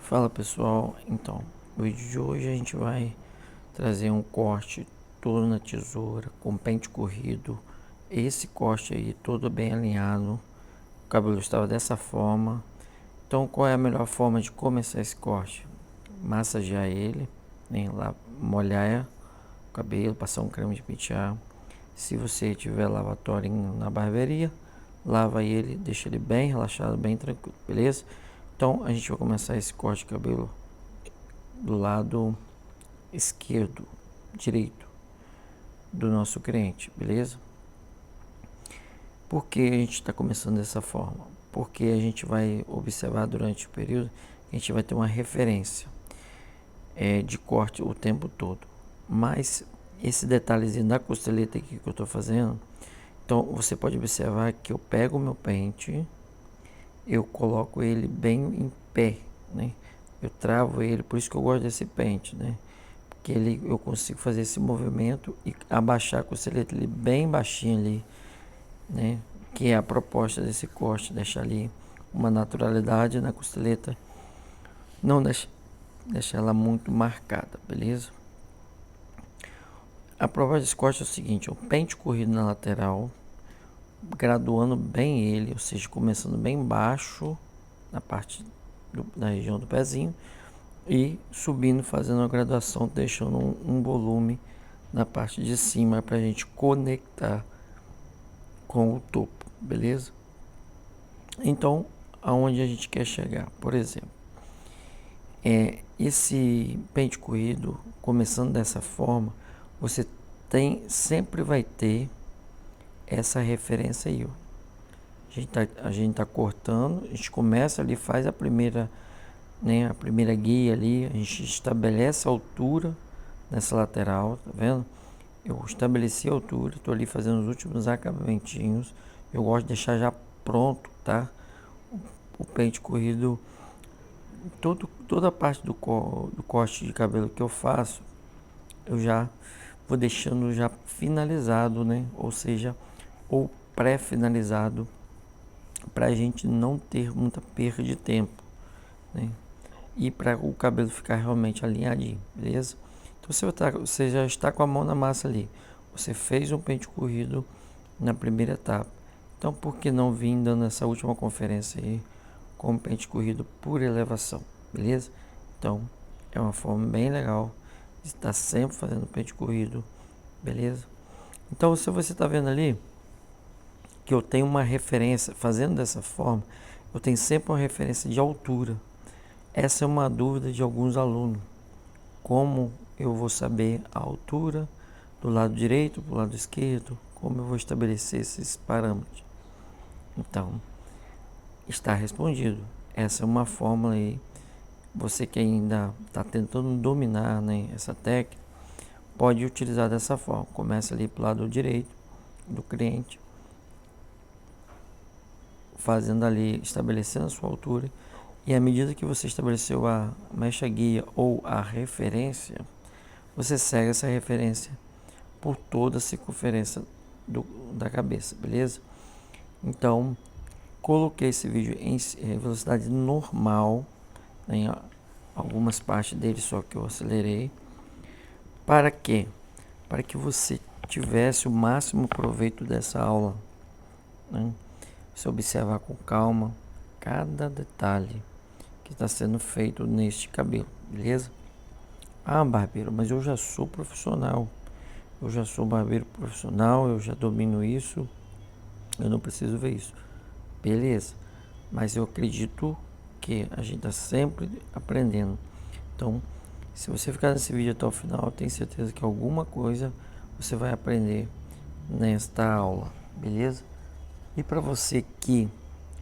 Fala pessoal, então, no vídeo de hoje a gente vai trazer um corte todo na tesoura, com pente corrido. Esse corte aí todo bem alinhado, o cabelo estava dessa forma. Então qual é a melhor forma de começar esse corte? Massagear ele, né, lá, molhar o cabelo, passar um creme de pentear. Se você tiver lavatório na barbearia, lava ele, deixa ele bem relaxado, bem tranquilo, beleza? Então a gente vai começar esse corte de cabelo do lado esquerdo, direito do nosso cliente, beleza? Por que a gente está começando dessa forma? Porque a gente vai observar durante o período, a gente vai ter uma referência de corte o tempo todo. Mas esse detalhezinho da costeleta aqui que eu estou fazendo, então você pode observar que eu pego o meu pente, eu coloco ele bem em pé, né? Eu travo ele, por isso que eu gosto desse pente, né? Que eu consigo fazer esse movimento e abaixar a costeleta ali bem baixinho ali, né? Que é a proposta desse corte, deixar ali uma naturalidade na costeleta, não deixar ela muito marcada, beleza? A proposta desse corte é o seguinte: o pente corrido na lateral, graduando bem ele, ou seja, começando bem baixo na parte da região do pezinho e subindo, fazendo a graduação, deixando um volume na parte de cima para a gente conectar com o topo, beleza? Então, aonde a gente quer chegar? Por exemplo, esse pente corrido, começando dessa forma, você sempre vai ter essa referência aí, ó. A gente tá cortando, a gente começa ali, faz a primeira, né, a primeira guia ali, a gente estabelece a altura nessa lateral, tá vendo? Eu estabeleci a altura, estou ali fazendo os últimos acabamentinhos. Eu gosto de deixar já pronto, tá? O pente corrido, toda a parte do corte de cabelo que eu faço, eu já vou deixando já finalizado, né? Ou seja, ou pré-finalizado, para a gente não ter muita perda de tempo, né? E para o cabelo ficar realmente alinhadinho, beleza? Então você já está com a mão na massa ali. Você fez um pente corrido na primeira etapa. Então por que não vir dando essa última conferência aí com o pente corrido por elevação, beleza? Então é uma forma bem legal de estar sempre fazendo pente corrido, beleza? Então se você está vendo ali que eu tenho uma referência, fazendo dessa forma, eu tenho sempre uma referência de altura. Essa é uma dúvida de alguns alunos. Como eu vou saber a altura do lado direito, do lado esquerdo? Como eu vou estabelecer esses parâmetros? Então, está respondido. Essa é uma fórmula aí. Você que ainda está tentando dominar, né, essa técnica, pode utilizar dessa forma. Começa ali para o lado direito do cliente, fazendo ali, estabelecendo a sua altura. E à medida que você estabeleceu a mecha guia ou a referência, você segue essa referência por toda a circunferência da cabeça, beleza? Então, coloquei esse vídeo em velocidade normal, em algumas partes dele só que eu acelerei. Para quê? Para que você tivesse o máximo proveito dessa aula, né? Você observar com calma cada detalhe que está sendo feito neste cabelo, beleza? Ah, barbeiro, mas eu já sou profissional. Eu já sou barbeiro profissional, eu já domino isso, eu não preciso ver isso. Beleza, mas eu acredito que a gente está sempre aprendendo. Então, se você ficar nesse vídeo até o final, eu tenho certeza que alguma coisa você vai aprender nesta aula, beleza? E para você que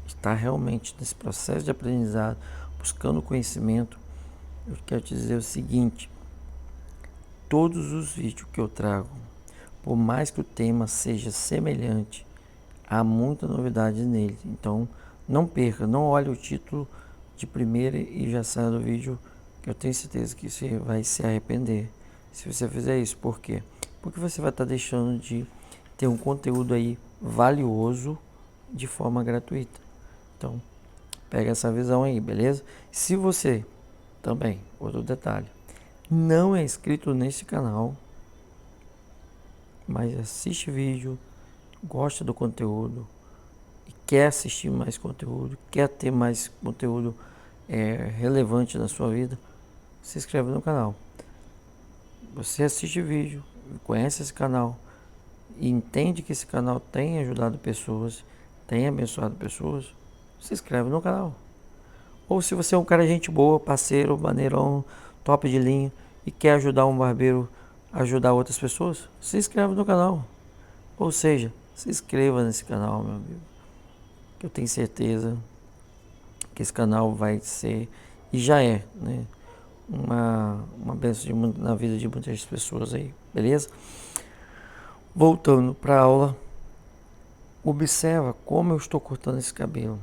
está realmente nesse processo de aprendizado, buscando conhecimento, eu quero te dizer o seguinte: todos os vídeos que eu trago, por mais que o tema seja semelhante, há muita novidade nele. Então não perca, não olhe o título de primeira e já saia do vídeo, que eu tenho certeza que você vai se arrepender se você fizer isso. Por quê? Porque você vai estar deixando de ter um conteúdo aí valioso de forma gratuita. Então pega essa visão aí, beleza? Se você Também, outro detalhe. Não é inscrito nesse canal, mas assiste vídeo, gosta do conteúdo, e quer assistir mais conteúdo, quer ter mais conteúdo relevante na sua vida, se inscreve no canal. Você assiste vídeo, conhece esse canal, e entende que esse canal tem ajudado pessoas, tem abençoado pessoas, se inscreve no canal. Ou se você é um cara gente boa, parceiro, maneirão, top de linha e quer ajudar um barbeiro a ajudar outras pessoas, se inscreve no canal. Ou seja, se inscreva nesse canal, meu amigo. Que eu tenho certeza que esse canal vai ser, e já é, né? Uma bênção na vida de muitas pessoas aí, beleza? Voltando para a aula, observa como eu estou cortando esse cabelo.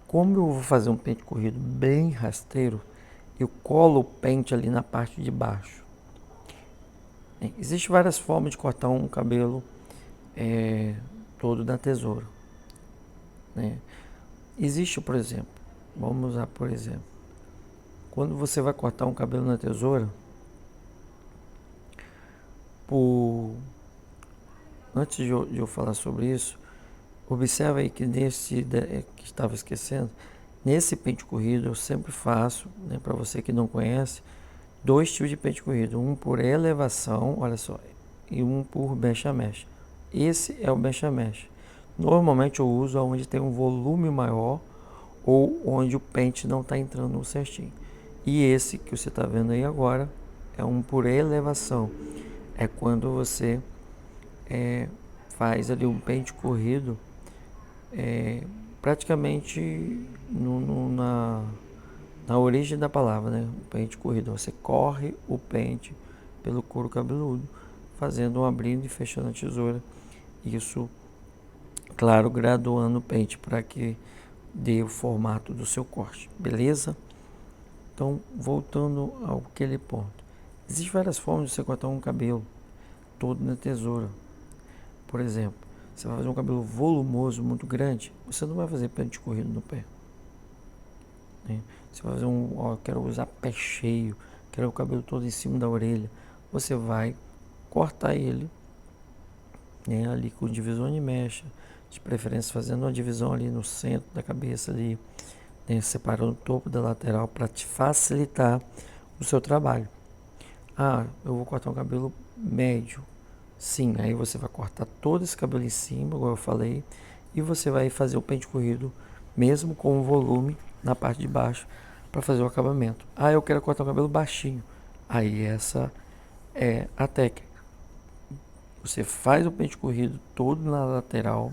Como eu vou fazer um pente corrido bem rasteiro, eu colo o pente ali na parte de baixo. Existem várias formas de cortar um cabelo todo na tesoura, né? Existe, por exemplo, vamos usar por exemplo, quando você vai cortar um cabelo na tesoura, antes de eu falar sobre isso, observa aí que que estava esquecendo, nesse pente corrido eu sempre faço, né, para você que não conhece, dois tipos de pente corrido, um por elevação, olha só, e um por mecha a mecha. Esse é o mecha a mecha. Normalmente eu uso onde tem um volume maior ou onde o pente não está entrando certinho. E esse que você está vendo aí agora é um por elevação. É quando você faz ali um pente corrido praticamente na origem da palavra, né? O pente corrido. Você corre o pente pelo couro cabeludo, fazendo um abrindo e fechando a tesoura. Isso, claro, graduando o pente para que dê o formato do seu corte, beleza? Então, voltando àquele ponto. Existem várias formas de você cortar um cabelo todo na tesoura. Por exemplo, você vai fazer um cabelo volumoso, muito grande, você não vai fazer pente corrido no pé, né? Você vai fazer quero usar pé cheio, quero o cabelo todo em cima da orelha. Você vai cortar ele, né, ali com divisão de mecha, de preferência fazendo uma divisão ali no centro da cabeça ali, né, separando o topo da lateral para te facilitar o seu trabalho. Ah, eu vou cortar um cabelo médio. Sim, aí você vai cortar todo esse cabelo em cima, igual eu falei, e você vai fazer o pente corrido, mesmo com o volume na parte de baixo, para fazer o acabamento. Ah, eu quero cortar o cabelo baixinho. Aí essa é a técnica. Você faz o pente corrido todo na lateral,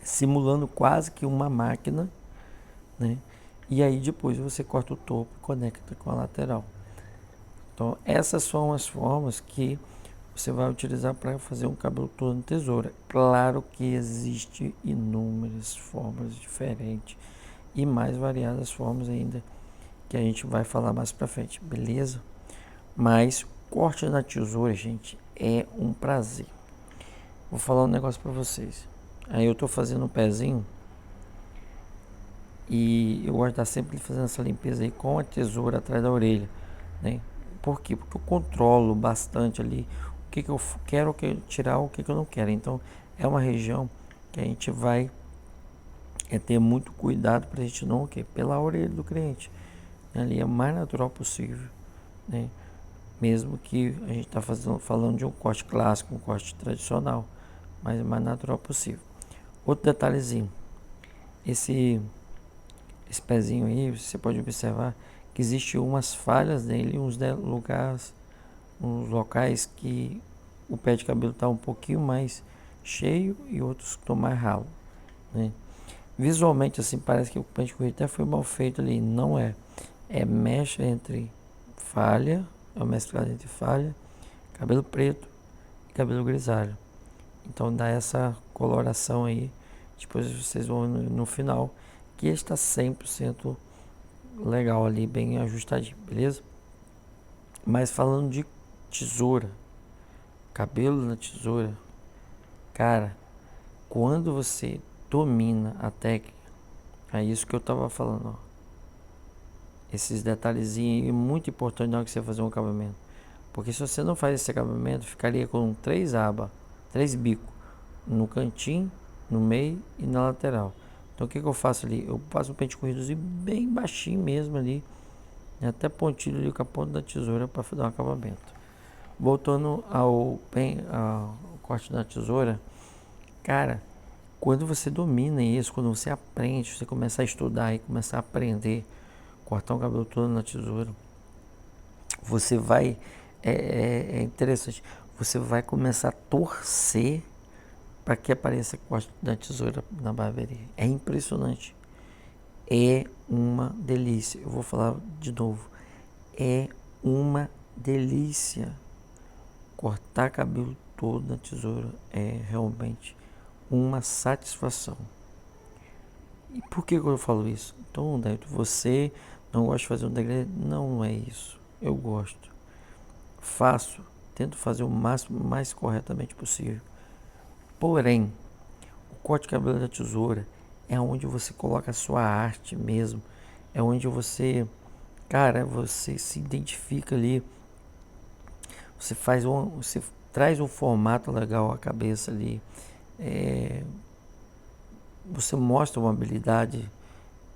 simulando quase que uma máquina, né? E aí depois você corta o topo e conecta com a lateral. Então essas são as formas que você vai utilizar para fazer um cabelo todo em tesoura. Claro que existe inúmeras formas diferentes e mais variadas formas ainda que a gente vai falar mais para frente, beleza? Mas corte na tesoura, gente, é um prazer. Vou falar um negócio para vocês. Aí eu tô fazendo um pezinho e eu gosto de estar sempre fazendo essa limpeza aí com a tesoura atrás da orelha, né? Por quê? Porque eu controlo bastante ali o que eu quero tirar, o que eu não quero. Então é uma região que a gente vai ter muito cuidado para a gente não, pela orelha do cliente, né? Ali é o mais natural possível, né? Mesmo que a gente está falando de um corte clássico, um corte tradicional, mas o mais natural possível. Outro detalhezinho, esse pezinho aí, você pode observar que existe umas falhas nele, uns locais que o pé de cabelo está um pouquinho mais cheio e outros estão mais ralo, né? Visualmente assim parece que o pente corrido até foi mal feito ali, não é. É mecha entre falha, é uma mesclada entre falha, cabelo preto e cabelo grisalho. Então dá essa coloração aí, depois vocês vão no final, que está 100% legal ali, bem ajustadinho, beleza? Mas falando de tesoura, cabelo na tesoura, cara, quando você domina a técnica, é isso que eu tava falando, ó. esses detalhezinhos muito importantes na hora que você fazer um acabamento. Porque se você não faz esse acabamento, ficaria com 3 abas, 3 bicos, no cantinho, no meio e na lateral. Então o que eu faço ali? Eu passo um pente corridozinho bem baixinho mesmo ali, até pontilho ali com a ponta da tesoura para dar um acabamento. Voltando ao corte da tesoura, cara, quando você domina isso, quando você aprende, você começa a estudar e começar a aprender, cortar o cabelo todo na tesoura, você vai, é interessante, você vai começar a torcer para que apareça corte da tesoura na barbearia. É impressionante. É uma delícia. Eu vou falar de novo. É uma delícia. Cortar cabelo todo na tesoura é realmente uma satisfação. E por que eu falo isso? Então, David, você não gosta de fazer um degradê? Não é isso. Eu gosto. Faço. Tento fazer o máximo, mais corretamente possível. Porém, o corte de cabelo da tesoura é onde você coloca a sua arte mesmo. É onde você, cara, você se identifica ali. Você traz um formato legal à cabeça ali. Você mostra uma habilidade.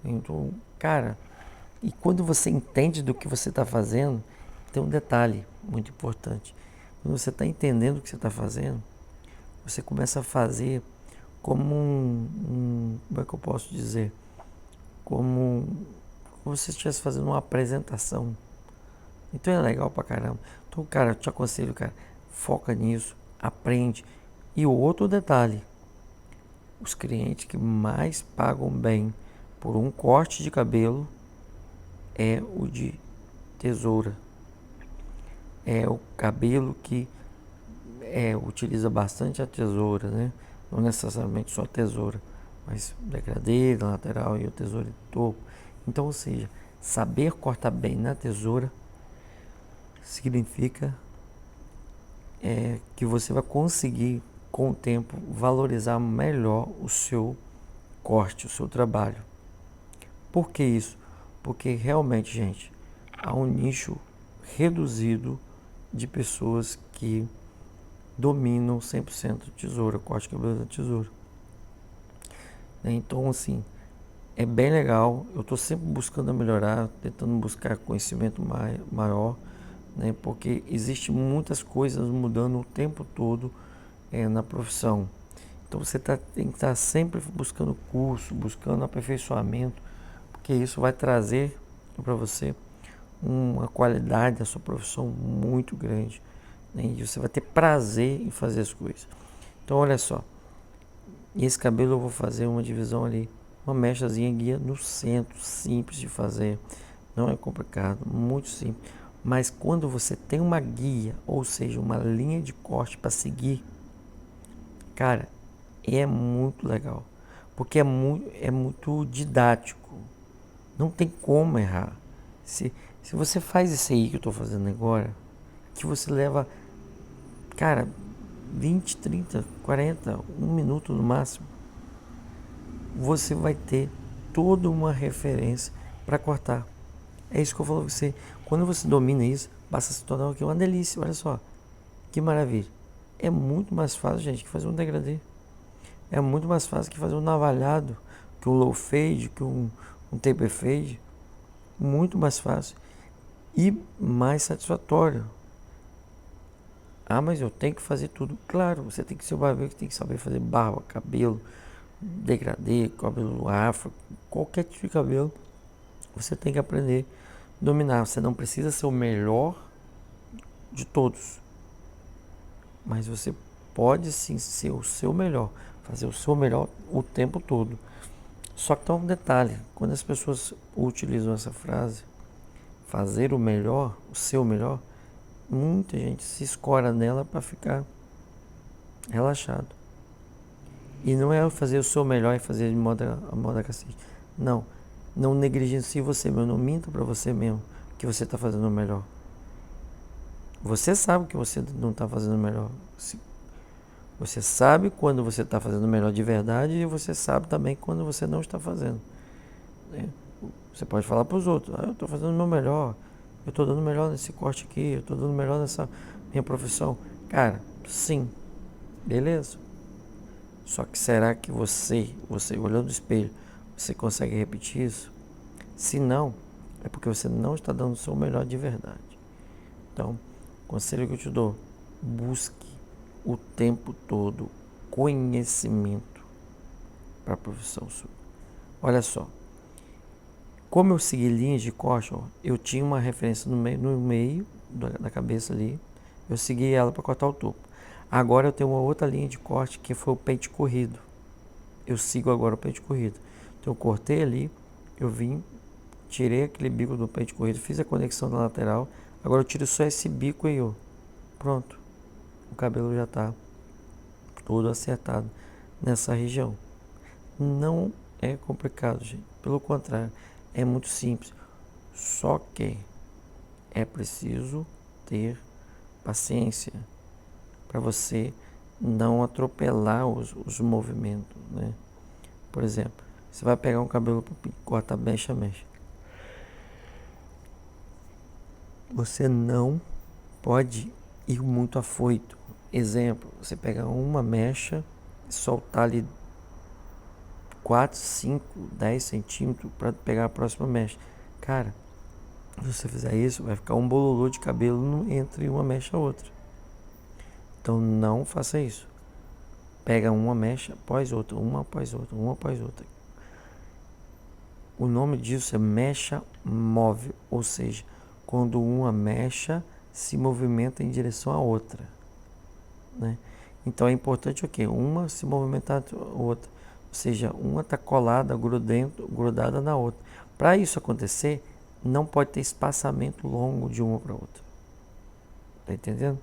Então, cara, e quando você entende do que você está fazendo, tem um detalhe muito importante. Quando você está entendendo o que você está fazendo, você começa a fazer como como é que eu posso dizer? Como se você estivesse fazendo uma apresentação. Então é legal pra caramba. Então, cara, eu te aconselho, cara, foca nisso, aprende. E o outro detalhe, os clientes que mais pagam bem por um corte de cabelo é o de tesoura. É o cabelo que utiliza bastante a tesoura, né? Não necessariamente só a tesoura, mas degradê, na lateral e o tesoura de topo. Então, ou seja, saber cortar bem na tesoura significa que você vai conseguir, com o tempo, valorizar melhor o seu corte, o seu trabalho. Por que isso? Porque realmente, gente, há um nicho reduzido de pessoas que dominam 100% tesoura, corte de cabelo da tesoura. Então, assim, é bem legal. Eu estou sempre buscando melhorar, tentando buscar conhecimento maior, né? Porque existe muitas coisas mudando o tempo todo na profissão. Então você tem que estar sempre buscando curso, buscando aperfeiçoamento, porque isso vai trazer para você uma qualidade da sua profissão muito grande, né? E você vai ter prazer em fazer as coisas. Então olha só, esse cabelo eu vou fazer uma divisão ali, uma mechazinha guia no centro, simples de fazer, não é complicado, muito simples. Mas quando você tem uma guia, ou seja, uma linha de corte para seguir, cara, é muito legal, porque é muito didático, não tem como errar. Se você faz isso aí que eu estou fazendo agora, que você leva, cara, 20, 30, 40, 1 minuto no máximo, você vai ter toda uma referência para cortar. É isso que eu falo pra você. Quando você domina isso, passa a se tornar uma delícia. Olha só, que maravilha. É muito mais fácil, gente, que fazer um degradê. É muito mais fácil que fazer um navalhado, que um low fade, que um taper fade. Muito mais fácil e mais satisfatório. Ah, mas eu tenho que fazer tudo. Claro, você tem que ser o barbeiro que tem que saber fazer barba, cabelo, degradê, cabelo afro, qualquer tipo de cabelo. Você tem que aprender a dominar. Você não precisa ser o melhor de todos, mas você pode sim ser o seu melhor, fazer o seu melhor o tempo todo. Só que tem um detalhe, quando as pessoas utilizam essa frase, fazer o melhor, o seu melhor, muita gente se escora nela para ficar relaxado. E não é fazer o seu melhor e fazer de moda cacete. Não, não negligencie você mesmo, não minta para você mesmo que você está fazendo o melhor. Você sabe que você não está fazendo o melhor. Você sabe quando você está fazendo o melhor de verdade e você sabe também quando você não está fazendo, né? Você pode falar para os outros, eu estou fazendo o meu melhor, eu estou dando melhor nesse corte aqui, eu estou dando melhor nessa minha profissão. Cara, sim, beleza. Só que será que você olhando no espelho, você consegue repetir isso? Se não, é porque você não está dando o seu melhor de verdade. Então, conselho que eu te dou, busque o tempo todo conhecimento para a profissão sua. Olha só, como eu segui linhas de corte, ó, eu tinha uma referência no meio da cabeça ali, eu segui ela para cortar o topo. Agora eu tenho uma outra linha de corte que foi o pente corrido. Eu sigo agora o pente corrido. Então eu cortei ali, eu vim, tirei aquele bico do pente corrido, fiz a conexão na lateral. Agora eu tiro só esse bico aí, ó. Pronto. O cabelo já está todo acertado nessa região. Não é complicado, gente. Pelo contrário, é muito simples. Só que é preciso ter paciência para você não atropelar os movimentos, né? Por exemplo, você vai pegar um cabelo para cortar mecha a mecha. Você não pode ir muito afoito. Exemplo, você pegar uma mecha e soltar ali 4, 5, 10 centímetros para pegar a próxima mecha. Cara, se você fizer isso, vai ficar um bololô de cabelo entre uma mecha e outra. Então não faça isso. Pega uma mecha após outra, uma após outra, uma após outra. O nome disso é mecha móvel, ou seja, quando uma mecha se movimenta em direção à outra, né? Então é importante o quê? Uma se movimentar a outra, ou seja, uma está colada, grudada na outra. Para isso acontecer, não pode ter espaçamento longo de uma para outra. Tá entendendo?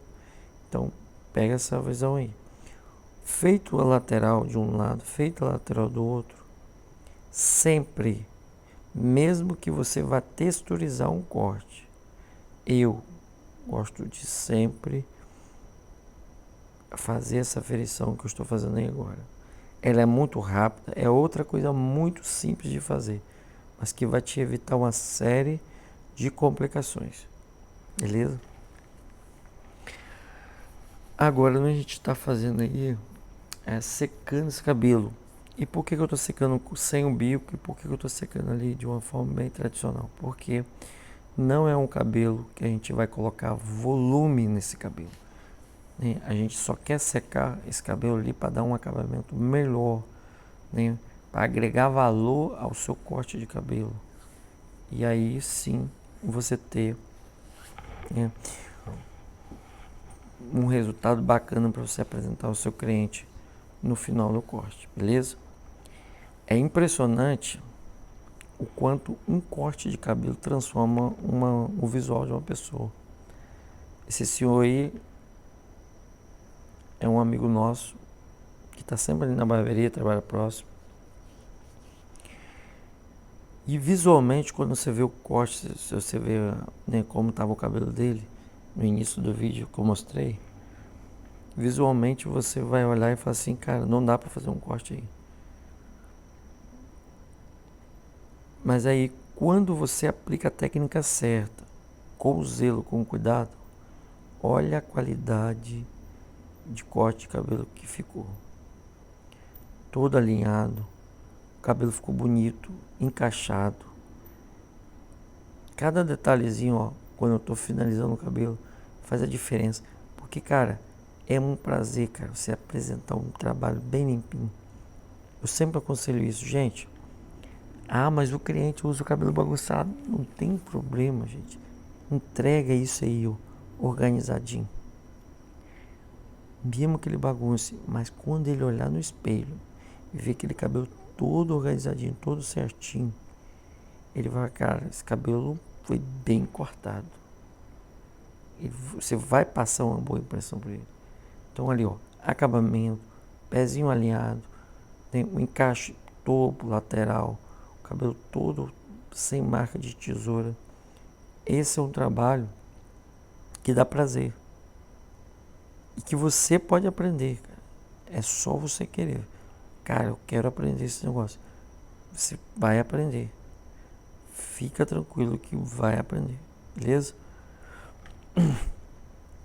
Então pega essa visão aí. Feito a lateral de um lado, feito a lateral do outro, sempre, mesmo que você vá texturizar um corte, eu gosto de sempre fazer essa aferição que eu estou fazendo aí agora. Ela é muito rápida, é outra coisa muito simples de fazer, mas que vai te evitar uma série de complicações, beleza? Agora a gente está fazendo aí, secando esse cabelo. E por que eu estou secando sem o bico e por que eu estou secando ali de uma forma bem tradicional? Porque não é um cabelo que a gente vai colocar volume nesse cabelo, né? A gente só quer secar esse cabelo ali para dar um acabamento melhor, né? Para agregar valor ao seu corte de cabelo. E aí sim você ter, né, um resultado bacana para você apresentar ao seu cliente no final do corte, beleza? É impressionante o quanto um corte de cabelo transforma o visual de uma pessoa. Esse senhor aí é um amigo nosso que está sempre ali na barbearia, trabalha próximo. E visualmente, quando você vê o corte, se você vê, né, como estava o cabelo dele no início do vídeo que eu mostrei, visualmente você vai olhar e falar assim, cara, não dá para fazer um corte aí. Mas aí, quando você aplica a técnica certa, com zelo, com cuidado, olha a qualidade de corte de cabelo que ficou. Todo alinhado, o cabelo ficou bonito, encaixado. Cada detalhezinho, ó, quando eu tô finalizando o cabelo, faz a diferença. Porque, cara, é um prazer, cara, você apresentar um trabalho bem limpinho. Eu sempre aconselho isso, gente. Ah, mas o cliente usa o cabelo bagunçado. Não tem problema, gente. Entrega isso aí, ó, organizadinho. Mesmo que ele bagunce, mas quando ele olhar no espelho e ver aquele cabelo todo organizadinho, todo certinho, ele vai, cara, esse cabelo foi bem cortado. Você vai passar uma boa impressão para ele. Então ali, ó, acabamento, pezinho alinhado, tem o encaixe topo, lateral, o cabelo todo sem marca de tesoura. Esse é um trabalho que dá prazer e que você pode aprender, cara. É só você querer. Cara, eu quero aprender esse negócio. Você vai aprender. fica tranquilo que vai aprender, beleza?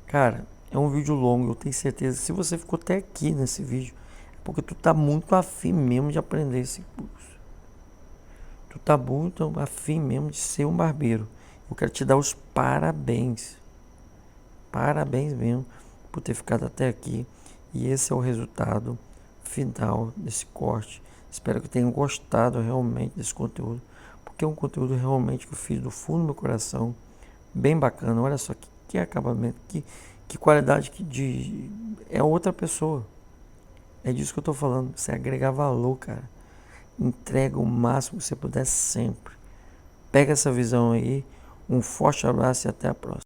Cara, é um vídeo longo, eu tenho certeza. Se você ficou até aqui nesse vídeo, é porque tu tá muito afim mesmo de aprender esse curso. Tu tá muito afim mesmo de ser um barbeiro. Eu quero te dar os parabéns. Parabéns mesmo por ter ficado até aqui. E esse é o resultado final desse corte. Espero que tenham gostado realmente desse conteúdo, porque é um conteúdo realmente que eu fiz do fundo do meu coração. Bem bacana. Olha só que acabamento, que qualidade é outra pessoa. É disso que eu tô falando. Você agregar valor, cara. Entrega o máximo que você puder sempre. Pega essa visão aí. Um forte abraço e até a próxima.